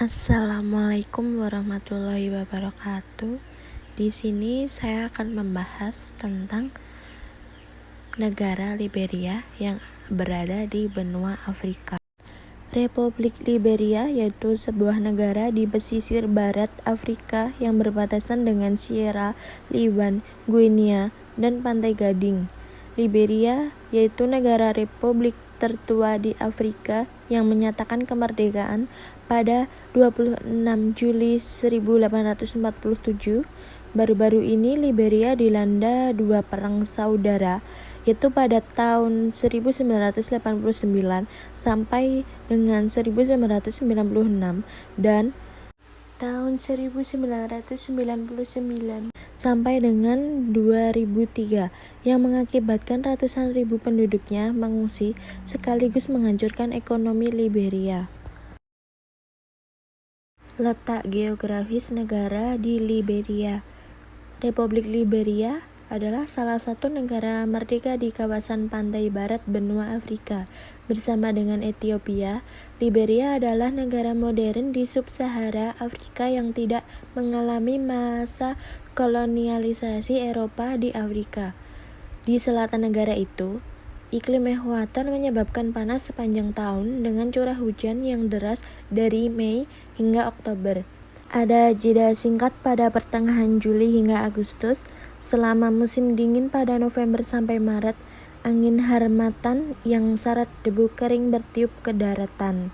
Assalamualaikum warahmatullahi wabarakatuh. Di sini saya akan membahas tentang negara Liberia yang berada di benua Afrika. Republik Liberia yaitu sebuah negara di pesisir barat Afrika yang berbatasan dengan Sierra Leone, Guinea, dan Pantai Gading. Liberia yaitu negara republik tertua di Afrika yang menyatakan kemerdekaan pada 26 Juli 1847. Baru-baru ini Liberia dilanda dua perang saudara, yaitu pada tahun 1989 sampai dengan 1996 dan tahun 1999 sampai dengan 2003 yang mengakibatkan ratusan ribu penduduknya mengungsi sekaligus menghancurkan ekonomi Liberia. Letak geografis negara di Liberia. Republik Liberia adalah salah satu negara merdeka di kawasan pantai barat benua Afrika. Bersama dengan Ethiopia, Liberia adalah negara modern di sub-Sahara Afrika yang tidak mengalami masa kolonialisasi Eropa di Afrika. Di selatan negara itu, iklim ekuator menyebabkan panas sepanjang tahun dengan curah hujan yang deras dari Mei hingga Oktober. Ada jeda singkat pada pertengahan Juli hingga Agustus. Selama musim dingin pada November sampai Maret, angin harmatan yang syarat debu kering bertiup ke daratan.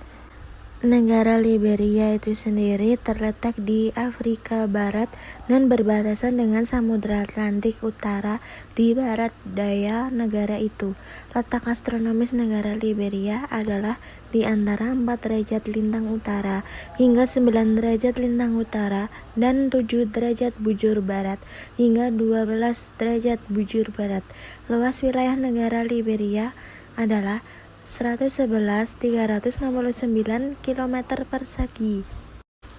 Negara Liberia itu sendiri terletak di Afrika Barat dan berbatasan dengan Samudra Atlantik Utara di barat daya negara itu. Letak astronomis negara Liberia adalah di antara 4 derajat lintang utara hingga 9 derajat lintang utara dan 7 derajat bujur barat hingga 12 derajat bujur barat. Luas wilayah negara Liberia adalah 111.369 km persegi.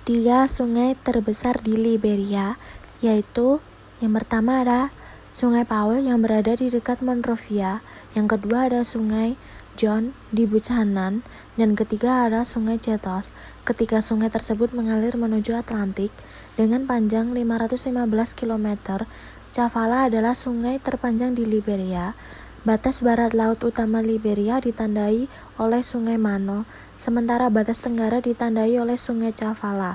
3 sungai terbesar di Liberia, yaitu yang pertama ada Sungai Paul yang berada di dekat Monrovia, yang kedua ada Sungai John di Buchanan, dan ketiga ada Sungai Chetos. Ketiga sungai tersebut mengalir menuju Atlantik dengan panjang 515 km. Chavala adalah sungai terpanjang di Liberia. Batas barat laut utama Liberia ditandai oleh Sungai Mano, sementara batas tenggara ditandai oleh Sungai Chavala.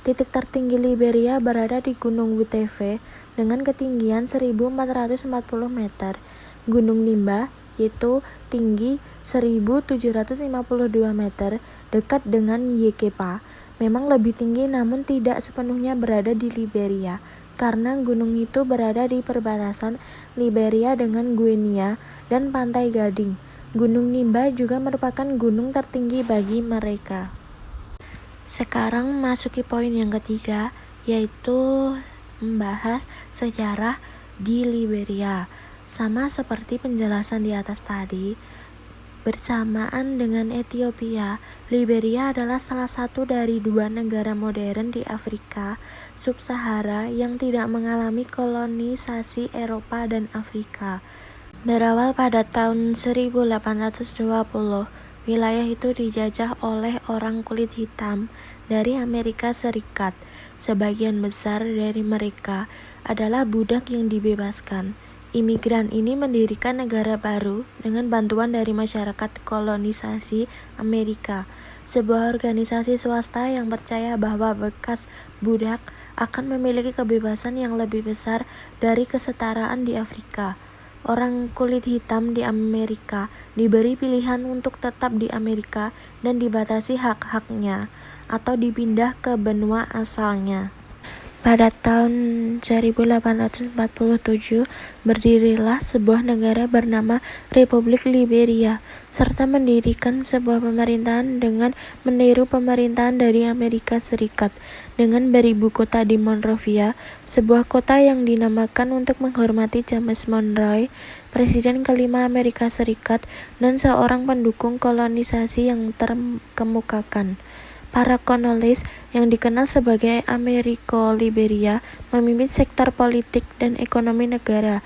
Titik tertinggi Liberia berada di Gunung Buttevee dengan ketinggian 1.440 meter. Gunung Nimba yaitu tinggi 1.752 meter dekat dengan Yekepa. Memang lebih tinggi namun tidak sepenuhnya berada di Liberia, karena gunung itu berada di perbatasan Liberia dengan Guinea dan Pantai Gading. Gunung Nimba juga merupakan gunung tertinggi bagi mereka. Sekarang masuki poin yang ketiga, yaitu membahas sejarah di Liberia. Sama seperti penjelasan di atas tadi, bersamaan dengan Ethiopia, Liberia adalah salah satu dari 2 negara modern di Afrika sub-Sahara yang tidak mengalami kolonisasi Eropa dan Afrika. Berawal pada tahun 1820, wilayah itu dijajah oleh orang kulit hitam dari Amerika Serikat. Sebagian besar dari mereka adalah budak yang dibebaskan. Imigran ini mendirikan negara baru dengan bantuan dari masyarakat kolonisasi Amerika, sebuah organisasi swasta yang percaya bahwa bekas budak akan memiliki kebebasan yang lebih besar dari kesetaraan di Afrika. Orang kulit hitam di Amerika diberi pilihan untuk tetap di Amerika dan dibatasi hak-haknya, atau dipindah ke benua asalnya. Pada tahun 1847, berdirilah sebuah negara bernama Republik Liberia, serta mendirikan sebuah pemerintahan dengan meniru pemerintahan dari Amerika Serikat, dengan beribu kota di Monrovia, sebuah kota yang dinamakan untuk menghormati James Monroe, Presiden kelima Amerika Serikat, dan seorang pendukung kolonisasi yang terkemukakan. Para kolonis yang dikenal sebagai Amerika Liberia memimpin sektor politik dan ekonomi negara.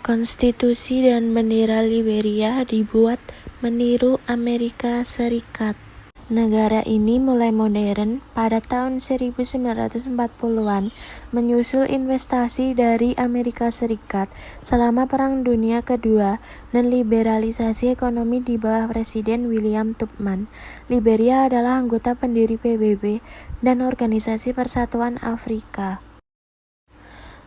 Konstitusi dan bendera Liberia dibuat meniru Amerika Serikat. Negara ini mulai modern pada tahun 1940-an, menyusul investasi dari Amerika Serikat selama Perang Dunia Kedua dan liberalisasi ekonomi di bawah Presiden William Tubman. Liberia adalah anggota pendiri PBB dan Organisasi Persatuan Afrika.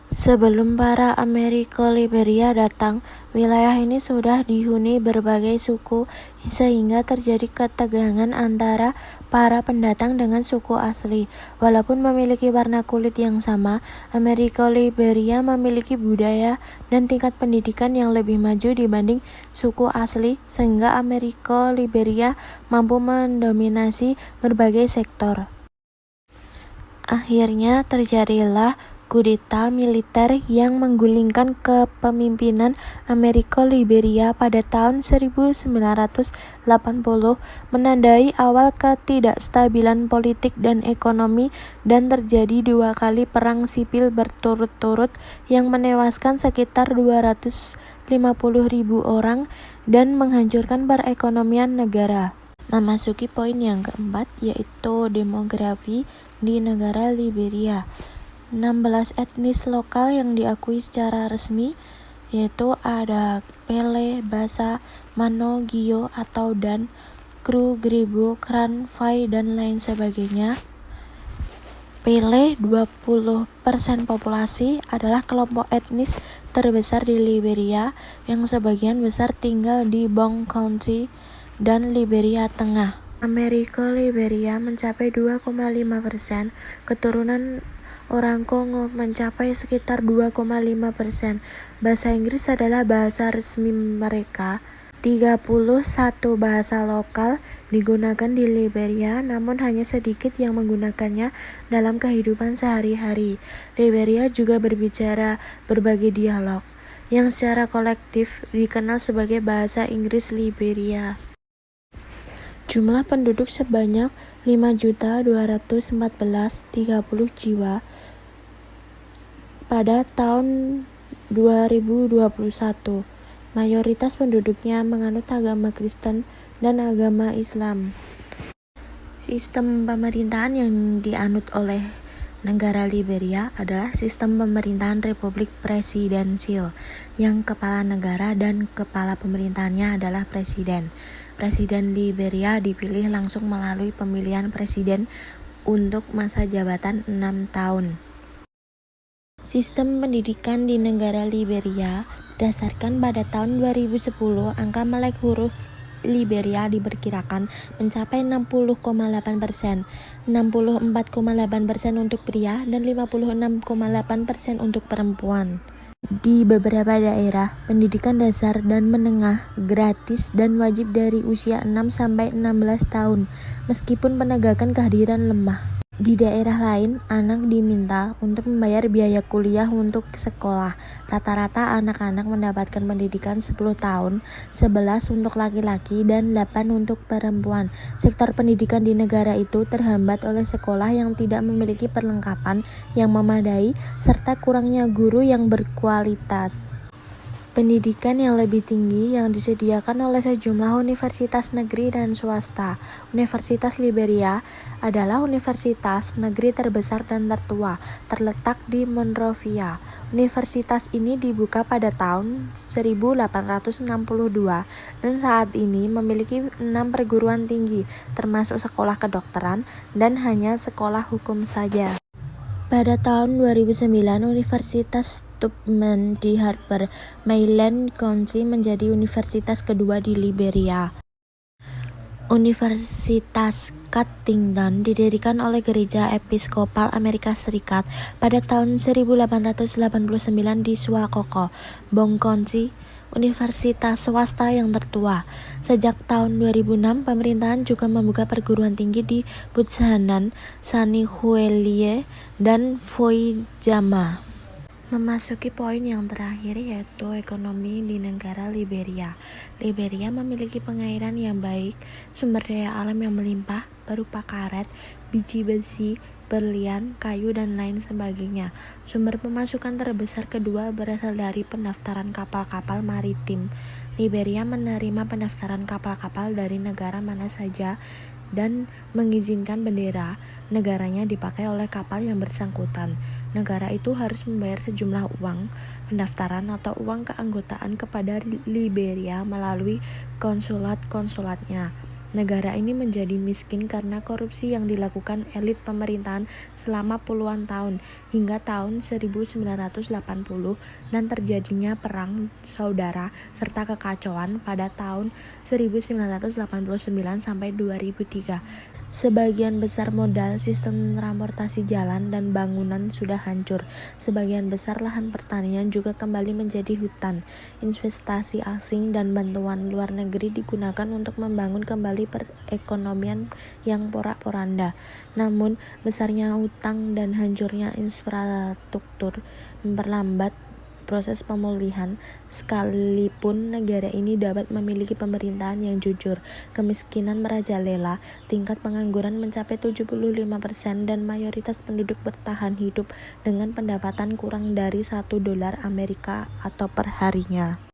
Sebelum para Amerika Liberia datang, wilayah ini sudah dihuni berbagai suku sehingga terjadi ketegangan antara para pendatang dengan suku asli. Walaupun memiliki warna kulit yang sama, Amerika Liberia memiliki budaya dan tingkat pendidikan yang lebih maju dibanding suku asli sehingga Amerika Liberia mampu mendominasi berbagai sektor. Akhirnya terjadilah kudeta militer yang menggulingkan kepemimpinan Amerika Liberia pada tahun 1980, menandai awal ketidakstabilan politik dan ekonomi, dan terjadi 2 kali perang sipil berturut-turut yang menewaskan sekitar 250.000 orang dan menghancurkan perekonomian negara. Memasuki poin yang keempat, yaitu demografi di negara Liberia. 16 etnis lokal yang diakui secara resmi, yaitu ada Pele, Basa, Mano, Gio atau Dan, Kru, Gribo, Kran, Fai, dan lain sebagainya. Pele 20% populasi adalah kelompok etnis terbesar di Liberia yang sebagian besar tinggal di Bong County dan Liberia Tengah. Amerika Liberia mencapai 2,5%, keturunan orang Kongo mencapai sekitar 2,5%. Bahasa Inggris adalah bahasa resmi mereka. 31 bahasa lokal digunakan di Liberia, namun hanya sedikit yang menggunakannya dalam kehidupan sehari-hari. Liberia juga berbicara berbagai dialog, yang secara kolektif dikenal sebagai bahasa Inggris Liberia. Jumlah penduduk sebanyak 5.214.030 jiwa pada tahun 2021. Mayoritas penduduknya menganut agama Kristen dan agama Islam. Sistem pemerintahan yang dianut oleh negara Liberia adalah sistem pemerintahan Republik Presidensial, yang kepala negara dan kepala pemerintahannya adalah presiden. Presiden Liberia dipilih langsung melalui pemilihan presiden untuk masa jabatan 6 tahun. Sistem pendidikan di negara Liberia berdasarkan pada tahun 2010, angka melek huruf Liberia diperkirakan mencapai 60,8%, 64,8% untuk pria, dan 56,8% untuk perempuan. Di beberapa daerah, pendidikan dasar dan menengah gratis dan wajib dari usia 6-16 tahun, meskipun penegakan kehadiran lemah. Di daerah lain, anak diminta untuk membayar biaya kuliah untuk sekolah. Rata-rata anak-anak mendapatkan pendidikan 10 tahun, 11 untuk laki-laki dan 8 untuk perempuan. Sektor pendidikan di negara itu terhambat oleh sekolah yang tidak memiliki perlengkapan yang memadai serta kurangnya guru yang berkualitas. Pendidikan yang lebih tinggi yang disediakan oleh sejumlah universitas negeri dan swasta. Universitas Liberia adalah universitas negeri terbesar dan tertua, terletak di Monrovia. Universitas ini dibuka pada tahun 1862 dan saat ini memiliki 6 perguruan tinggi, termasuk sekolah kedokteran dan hanya sekolah hukum saja. Pada tahun 2009, Universitas Tubman di Harper, Mainland County menjadi universitas kedua di Liberia. Universitas Cuttington didirikan oleh Gereja Episkopal Amerika Serikat pada tahun 1889 di Swakoko, Bong County, universitas swasta yang tertua. Sejak tahun 2006, pemerintahan juga membuka perguruan tinggi di Buchanan, Sanniquellie, dan Foijama. Memasuki poin yang terakhir, yaitu ekonomi di negara Liberia. Liberia memiliki pengairan yang baik, sumber daya alam yang melimpah berupa karet, biji besi, berlian, kayu, dan lain sebagainya. Sumber pemasukan terbesar kedua berasal dari pendaftaran kapal-kapal maritim. Liberia menerima pendaftaran kapal-kapal dari negara mana saja dan mengizinkan bendera negaranya dipakai oleh kapal yang bersangkutan. Negara itu harus membayar sejumlah uang pendaftaran atau uang keanggotaan kepada Liberia melalui konsulat-konsulatnya. Negara ini menjadi miskin karena korupsi yang dilakukan elit pemerintahan selama puluhan tahun hingga tahun 1980 dan terjadinya perang saudara serta kekacauan pada tahun 1989 sampai 2003. Sebagian besar modal, sistem transportasi jalan dan bangunan sudah hancur. Sebagian besar lahan pertanian juga kembali menjadi hutan. Investasi asing dan bantuan luar negeri digunakan untuk membangun kembali perekonomian yang porak-poranda. Namun, besarnya hutang dan hancurnya infrastruktur memperlambat proses pemulihan. Sekalipun negara ini dapat memiliki pemerintahan yang jujur, kemiskinan merajalela, tingkat pengangguran mencapai 75% dan mayoritas penduduk bertahan hidup dengan pendapatan kurang dari $1 Amerika atau per harinya.